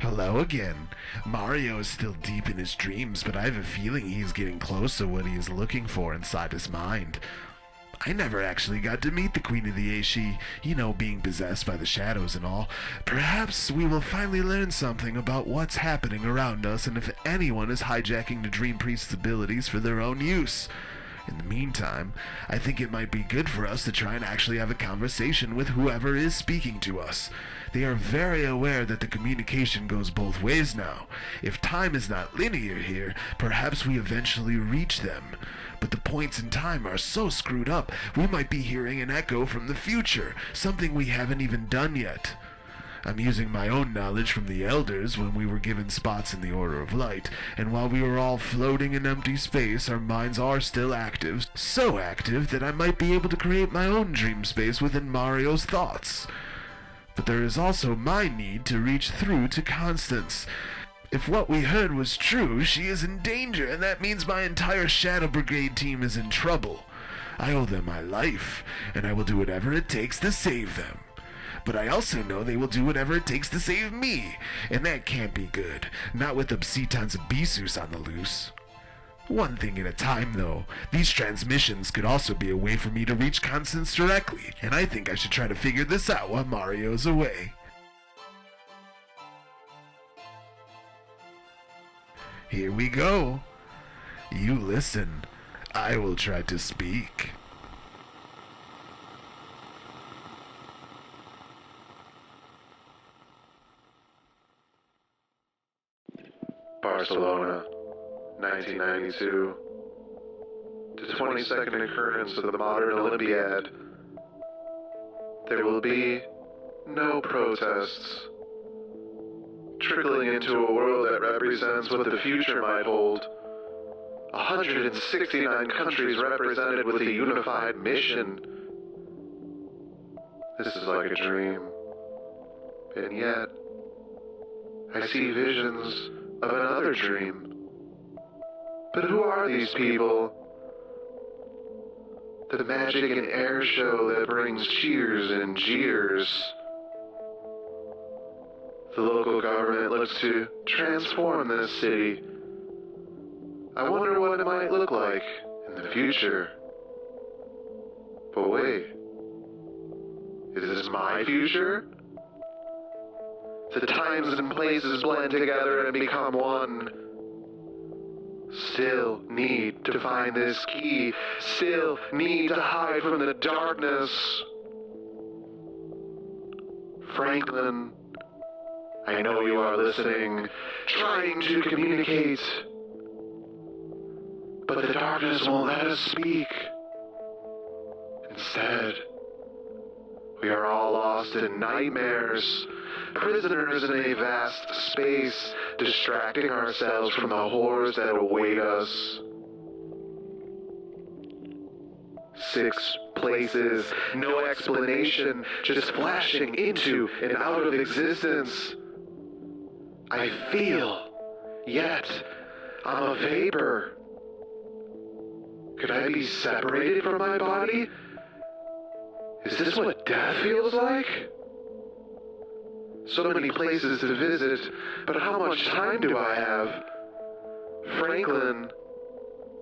Hello again. Mario is still deep in his dreams, but I have a feeling he's getting close to what he is looking for inside his mind. I never actually got to meet the Queen of the Aishi, being possessed by the shadows and all. Perhaps we will finally learn something about what's happening around us and if anyone is hijacking the Dream Priest's abilities for their own use. In the meantime, I think it might be good for us to try and actually have a conversation with whoever is speaking to us. They are very aware that the communication goes both ways now. If time is not linear here, perhaps we eventually reach them. But the points in time are so screwed up, we might be hearing an echo from the future, something we haven't even done yet. I'm using my own knowledge from the elders when we were given spots in the Order of Light, and while we were all floating in empty space, our minds are still active, so active that I might be able to create my own dream space within Mario's thoughts. But there is also my need to reach through to Constance. If what we heard was true, she is in danger, and that means my entire Shadow Brigade team is in trouble. I owe them my life, and I will do whatever it takes to save them. But I also know they will do whatever it takes to save me, and that can't be good, not with Obsitons of Bisus on the loose. One thing at a time, though. These transmissions could also be a way for me to reach Constance directly, and I think I should try to figure this out while Mario's away. Here we go. You listen. I will try to speak. Barcelona, 1992. The 22nd occurrence of the modern Olympiad. There will be no protests. Trickling into a world that represents what the future might hold. 169 countries represented with a unified mission. This is like a dream. And yet, I see visions of another dream. But who are these people? The magic and air show that brings cheers and jeers. The local government looks to transform this city. I wonder what it might look like in the future. But wait, is this my future? The times and places blend together and become one. Still need to find this key. Still need to hide from the darkness. Franklin, I know you are listening, trying to communicate. But the darkness won't let us speak. Instead, we are all lost in nightmares, prisoners in a vast space, distracting ourselves from the horrors that await us. 6 places, no explanation, just flashing into and out of existence. I feel, yet I'm a vapor. Could I be separated from my body? Is this what death feels like? So many places to visit, but how much time do I have? Franklin,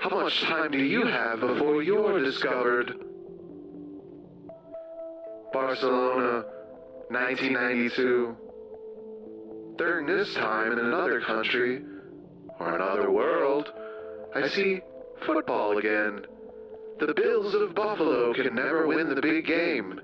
how much time do you have before you're discovered? Barcelona, 1992. During this time in another country, or another world, I see football again. The Bills of Buffalo can never win the big game.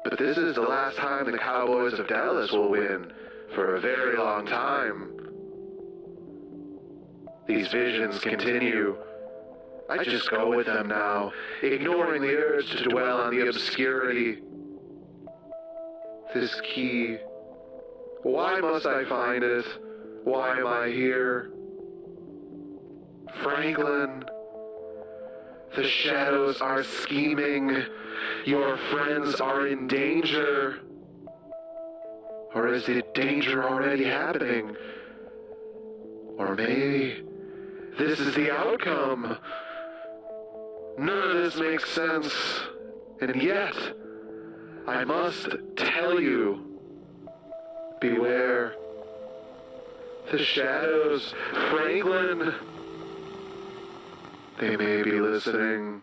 But this is the last time the Cowboys of Dallas will win for a very long time. These visions continue. I just go with them now, ignoring the urge to dwell on the obscurity. This key. Why must I find it? Why am I here? Franklin, the shadows are scheming. Your friends are in danger. Or is the danger already happening? Or maybe this is the outcome. None of this makes sense. And yet, I must tell you, beware The shadows, Franklin. They may be listening.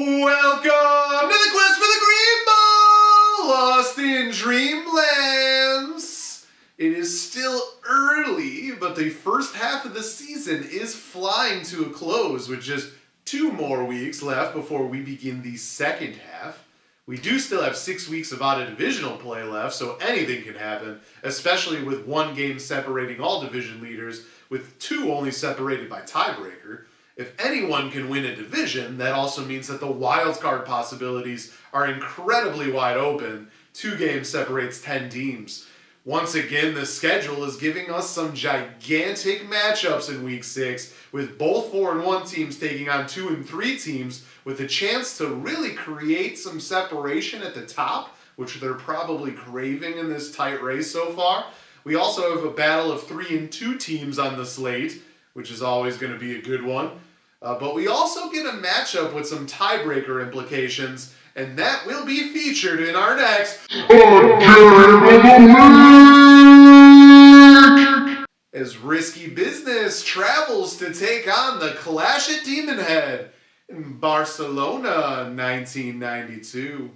Welcome to the quest for the Green Ball, Lost in Dreamlands. It is still early, but the first half of the season is flying to a close with just 2 more weeks left before we begin the second half. We do still have 6 weeks of out-of-divisional play left, so anything can happen, especially with 1 game separating all division leaders, with 2 only separated by tiebreaker. If anyone can win a division, that also means that the wildcard possibilities are incredibly wide open. 2 games separates 10 teams. Once again, the schedule is giving us some gigantic matchups in Week 6, with both 4-1 teams taking on 2-3 teams, with a chance to really create some separation at the top, which they're probably craving in this tight race so far. We also have a battle of 3-2 teams on the slate, which is always going to be a good one. But we also get a matchup with some tiebreaker implications, and that will be featured in our next as Risky Business travels to take on the Clash at Demonhead in Barcelona 1992.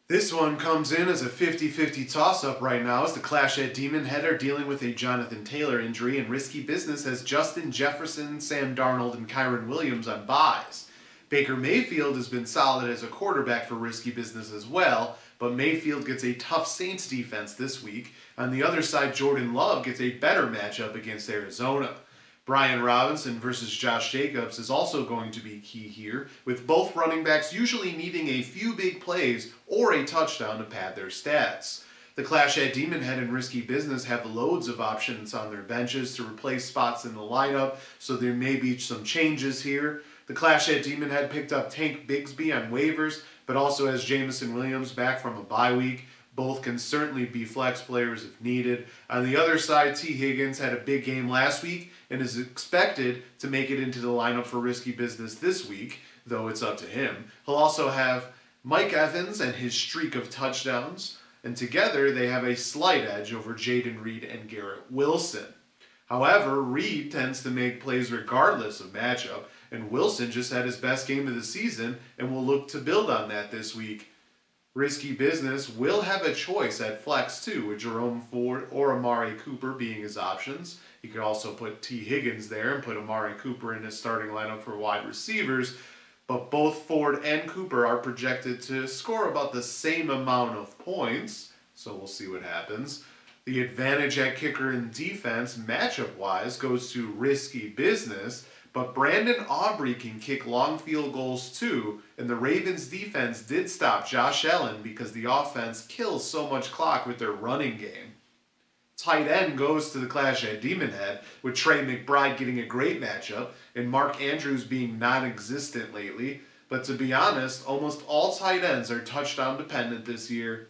This one comes in as a 50-50 toss-up right now as the Clash at Demonhead are dealing with a Jonathan Taylor injury, and Risky Business has Justin Jefferson, Sam Darnold, and Kyron Williams on buys. Baker Mayfield has been solid as a quarterback for Risky Business as well, but Mayfield gets a tough Saints defense this week. On the other side, Jordan Love gets a better matchup against Arizona. Brian Robinson versus Josh Jacobs is also going to be key here, with both running backs usually needing a few big plays or a touchdown to pad their stats. The Clash at Demonhead and Risky Business have loads of options on their benches to replace spots in the lineup, so there may be some changes here. The Clash at Demonhead picked up Tank Bigsby on waivers, but also has Jameson Williams back from a bye week. Both can certainly be flex players if needed. On the other side, T. Higgins had a big game last week and is expected to make it into the lineup for Risky Business this week, though it's up to him. He'll also have Mike Evans and his streak of touchdowns, and together they have a slight edge over Jaden Reed and Garrett Wilson. However, Reed tends to make plays regardless of matchup, and Wilson just had his best game of the season and will look to build on that this week. Risky Business will have a choice at flex too, with Jerome Ford or Amari Cooper being his options. You could also put T. Higgins there and put Amari Cooper in his starting lineup for wide receivers. But both Ford and Cooper are projected to score about the same amount of points, so we'll see what happens. The advantage at kicker and defense, matchup-wise, goes to Risky Business, but Brandon Aubrey can kick long field goals too, and the Ravens defense did stop Josh Allen because the offense kills so much clock with their running game. Tight end goes to the clash at Demonhead, with Trey McBride getting a great matchup and Mark Andrews being non-existent lately. But to be honest, almost all tight ends are touchdown dependent this year.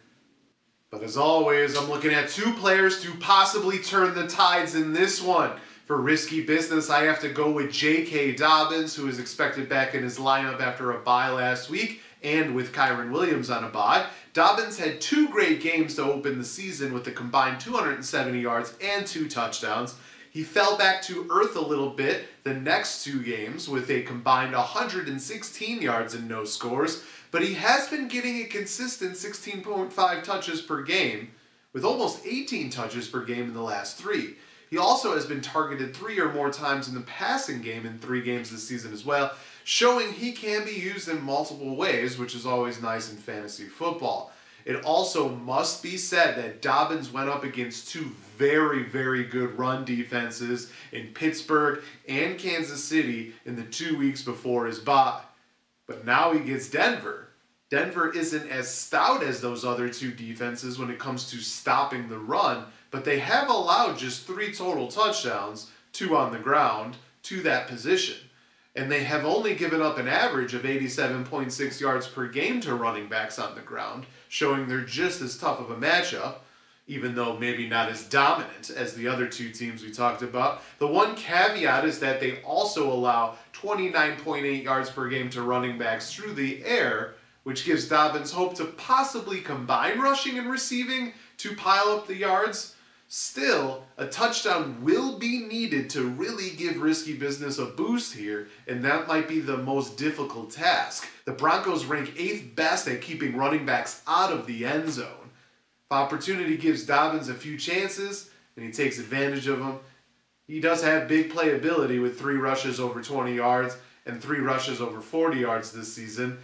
But as always, I'm looking at two players to possibly turn the tides in this one. For Risky Business, I have to go with J.K. Dobbins, who is expected back in his lineup after a bye last week, and with Kyren Williams on a bye. Dobbins had 2 great games to open the season with a combined 270 yards and 2 touchdowns. He fell back to earth a little bit the next 2 games with a combined 116 yards and no scores, but he has been getting a consistent 16.5 touches per game, with almost 18 touches per game in the last 3. He also has been targeted 3 or more times in the passing game in 3 games this season as well, showing he can be used in multiple ways, which is always nice in fantasy football. It also must be said that Dobbins went up against 2 very, very good run defenses in Pittsburgh and Kansas City in the 2 weeks before his bye. But now he gets Denver. Denver isn't as stout as those other 2 defenses when it comes to stopping the run, but they have allowed just 3 total touchdowns, 2 on the ground, to that position. And they have only given up an average of 87.6 yards per game to running backs on the ground, showing they're just as tough of a matchup, even though maybe not as dominant as the other 2 teams we talked about. The one caveat is that they also allow 29.8 yards per game to running backs through the air, which gives Dobbins hope to possibly combine rushing and receiving to pile up the yards. Still, a touchdown will be needed to really give Risky Business a boost here, and that might be the most difficult task. The Broncos rank 8th best at keeping running backs out of the end zone. If opportunity gives Dobbins a few chances, and he takes advantage of them, he does have big playability with 3 rushes over 20 yards and 3 rushes over 40 yards this season.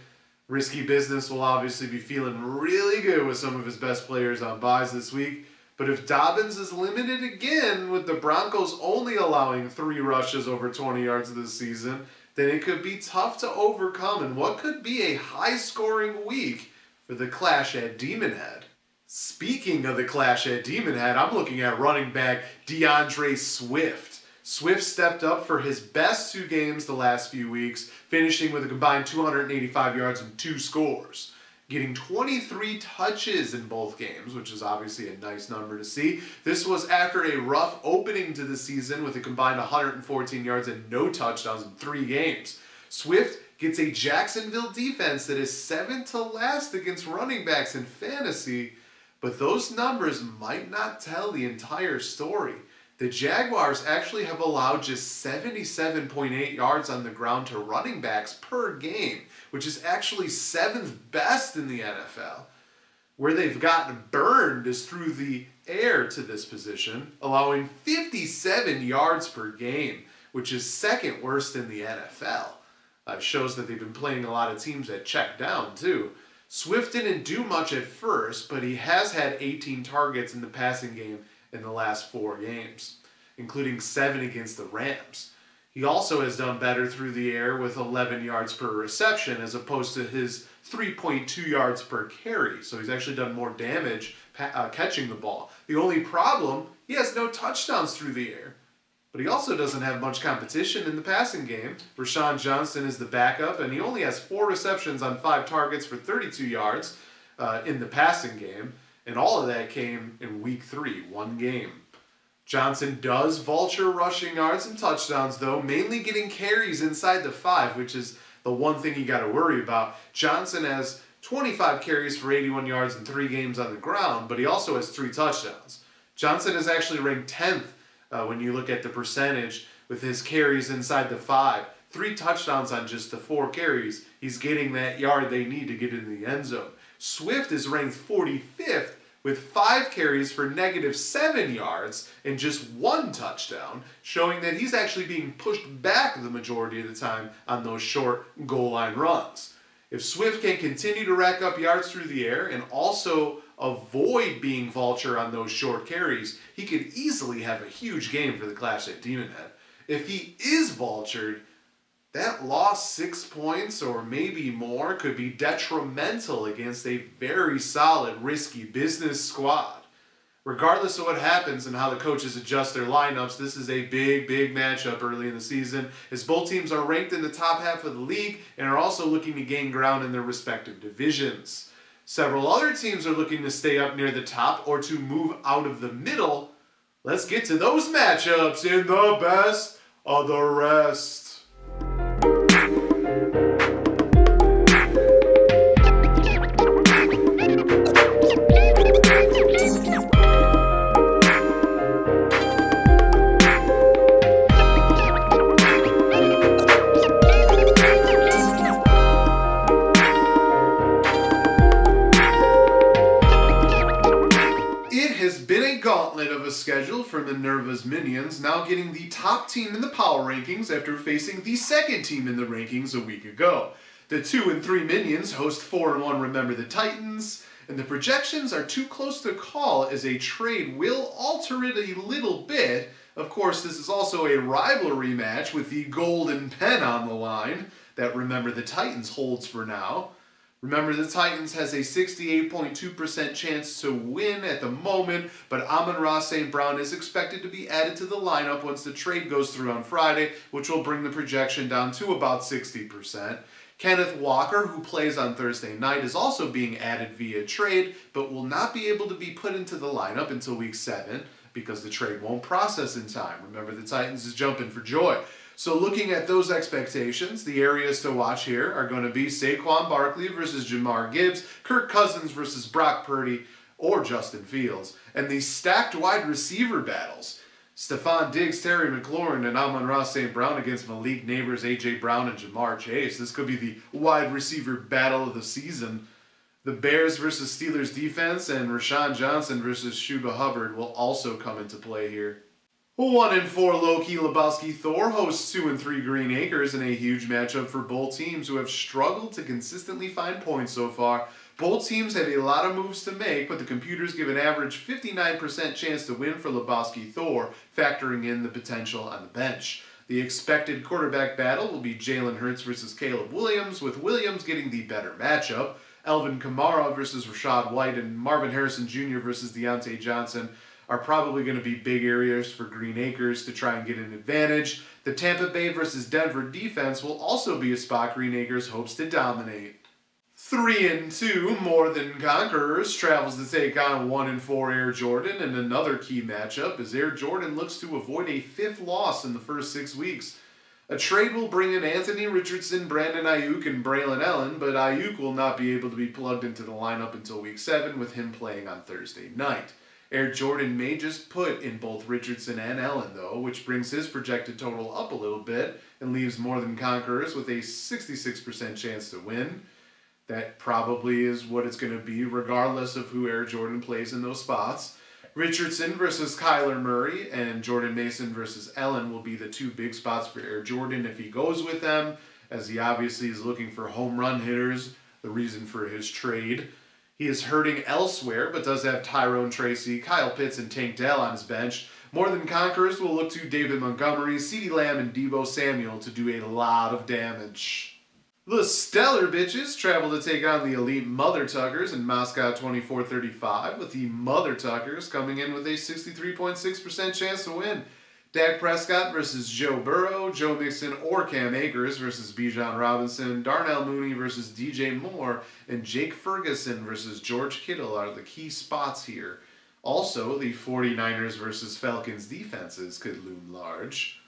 Risky Business will obviously be feeling really good with some of his best players on buys this week. But if Dobbins is limited again, with the Broncos only allowing 3 rushes over 20 yards this season, then it could be tough to overcome in what could be a high-scoring week for the clash at Demonhead. Speaking of the clash at Demonhead, I'm looking at running back DeAndre Swift. Swift stepped up for his best 2 games the last few weeks, finishing with a combined 285 yards and 2 scores. Getting 23 touches in both games, which is obviously a nice number to see. This was after a rough opening to the season with a combined 114 yards and no touchdowns in 3 games. Swift gets a Jacksonville defense that is 7th to last against running backs in fantasy, but those numbers might not tell the entire story. The Jaguars actually have allowed just 77.8 yards on the ground to running backs per game, which is actually 7th best in the NFL. Where they've gotten burned is through the air to this position, allowing 57 yards per game, which is 2nd worst in the NFL. Shows that they've been playing a lot of teams that check down too. Swift didn't do much at first, but he has had 18 targets in the passing game in the last 4 games, including 7 against the Rams. He also has done better through the air with 11 yards per reception as opposed to his 3.2 yards per carry. So he's actually done more damage catching the ball. The only problem, he has no touchdowns through the air. But he also doesn't have much competition in the passing game. Rashawn Johnson is the backup, and he only has 4 receptions on 5 targets for 32 yards in the passing game. And all of that came in week 3, 1 game. Johnson does vulture rushing yards and touchdowns, though, mainly getting carries inside the 5, which is the one thing you got to worry about. Johnson has 25 carries for 81 yards in 3 games on the ground, but he also has 3 touchdowns. Johnson is actually ranked 10th when you look at the percentage with his carries inside the 5. 3 touchdowns on just the 4 carries. He's getting that yard they need to get in the end zone. Swift is ranked 45th with 5 carries for -7 yards and just 1 touchdown, showing that he's actually being pushed back the majority of the time on those short goal line runs. If Swift can continue to rack up yards through the air and also avoid being vulture on those short carries, he could easily have a huge game for the Clash at Demonhead. If he is vultured, that lost 6 points or maybe more could be detrimental against a very solid Risky Business squad. Regardless of what happens and how the coaches adjust their lineups, this is a big matchup early in the season, as both teams are ranked in the top half of the league and are also looking to gain ground in their respective divisions. Several other teams are looking to stay up near the top or to move out of the middle. Let's get to those matchups in the best of the rest. Gauntlet of a schedule for Minerva's Minions, now getting the top team in the power rankings after facing the second team in the rankings a week ago. The 2 and 3 Minions host 4 and 1 Remember the Titans, and the projections are too close to call as a trade will alter it a little bit. Of course, this is also a rivalry match with the golden pen on the line that Remember the Titans holds for now. Remember, the Titans has a 68.2% chance to win at the moment, but Amon-Ra St. Brown is expected to be added to the lineup once the trade goes through on Friday, which will bring the projection down to about 60%. Kenneth Walker, who plays on Thursday night, is also being added via trade, but will not be able to be put into the lineup until week 7 because the trade won't process in time. Remember, the Titans is jumping for joy. So looking at those expectations, the areas to watch here are going to be Saquon Barkley versus Jamar Gibbs, Kirk Cousins versus Brock Purdy or Justin Fields, and the stacked wide receiver battles. Stephon Diggs, Terry McLaurin, and Amon-Ra St. Brown against Malik Neighbors, A.J. Brown, and Jamar Chase. This could be the wide receiver battle of the season. The Bears versus Steelers defense and Rashawn Johnson versus Shuba Hubbard will also come into play here. 1 and 4 Loki Lebowski Thor hosts 2 and 3 Green Acres in a huge matchup for both teams who have struggled to consistently find points so far. Both teams have a lot of moves to make, but the computers give an average 59% chance to win for Lebowski Thor, factoring in the potential on the bench. The expected quarterback battle will be Jalen Hurts versus Caleb Williams, with Williams getting the better matchup. Alvin Kamara versus Rashad White and Marvin Harrison Jr. versus Deontay Johnson are probably going to be big areas for Green Acres to try and get an advantage. The Tampa Bay versus Denver defense will also be a spot Green Acres hopes to dominate. 3 and 2 More Than Conquerors travels to take on 1 and 4 Air Jordan in another key matchup as Air Jordan looks to avoid a 5th loss in the first 6 weeks. A trade will bring in Anthony Richardson, Brandon Ayuk, and Braylon Allen, but Ayuk will not be able to be plugged into the lineup until week 7 with him playing on Thursday night. Air Jordan may just put in both Richardson and Allen, though, which brings his projected total up a little bit and leaves More Than Conquerors with a 66% chance to win. That probably is what it's going to be, regardless of who Air Jordan plays in those spots. Richardson versus Kyler Murray and Jordan Mason versus Allen will be the 2 big spots for Air Jordan if he goes with them, as he obviously is looking for home run hitters, the reason for his trade. He is hurting elsewhere, but does have Tyrone Tracy, Kyle Pitts, and Tank Dell on his bench. More Than Conquerors will look to David Montgomery, CeeDee Lamb, and Deebo Samuel to do a lot of damage. The Stellar Bitches travel to take on the Elite Mother Tuckers in Moscow 24-35, with the Mother Tuckers coming in with a 63.6% chance to win. Dak Prescott versus Joe Burrow, Joe Mixon or Cam Akers versus Bijan Robinson, Darnell Mooney versus DJ Moore, and Jake Ferguson versus George Kittle are the key spots here. Also, the 49ers versus Falcons defenses could loom large.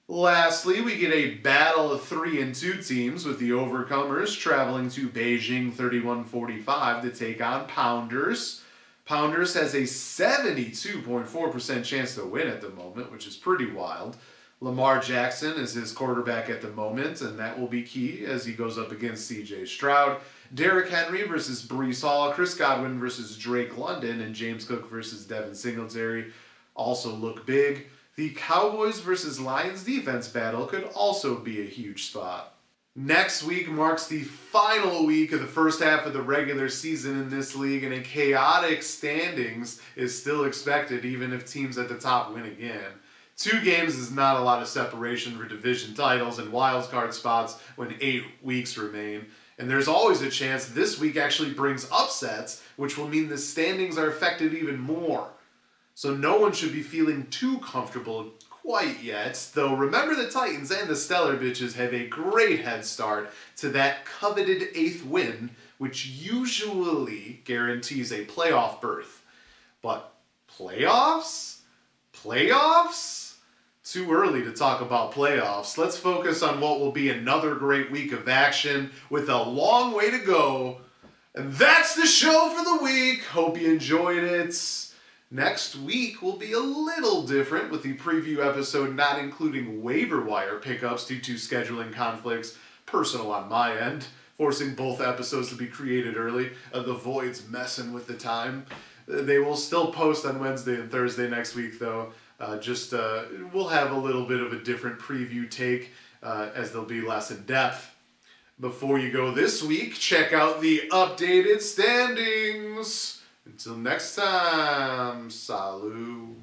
Lastly, we get a battle of 3 and 2 teams with the Overcomers traveling to Beijing 31-45 to take on Pounders. Pounders has a 72.4% chance to win at the moment, which is pretty wild. Lamar Jackson is his quarterback at the moment, and that will be key as he goes up against C.J. Stroud. Derrick Henry versus Breece Hall, Chris Godwin versus Drake London, and James Cook versus Devin Singletary also look big. The Cowboys versus Lions defense battle could also be a huge spot. Next week marks the final week of the first half of the regular season in this league, and a chaotic standings is still expected even if teams at the top win again. 2 games is not a lot of separation for division titles and wildcard spots when 8 weeks remain. And there's always a chance this week actually brings upsets, which will mean the standings are affected even more. So no one should be feeling too comfortable quite yet, though remember the Titans and the Stellar Bitches have a great head start to that coveted 8th win, which usually guarantees a playoff berth. But playoffs? Playoffs? Too early to talk about playoffs. Let's focus on what will be another great week of action with a long way to go. And that's the show for the week. Hope you enjoyed it. Next week will be a little different with the preview episode not including waiver wire pickups due to scheduling conflicts, personal on my end, forcing both episodes to be created early. The Void's messing with the time. They will still post on Wednesday and Thursday next week though. We'll have a little bit of a different preview take as they'll be less in depth. Before you go this week, check out the updated standings. Until next time, salut.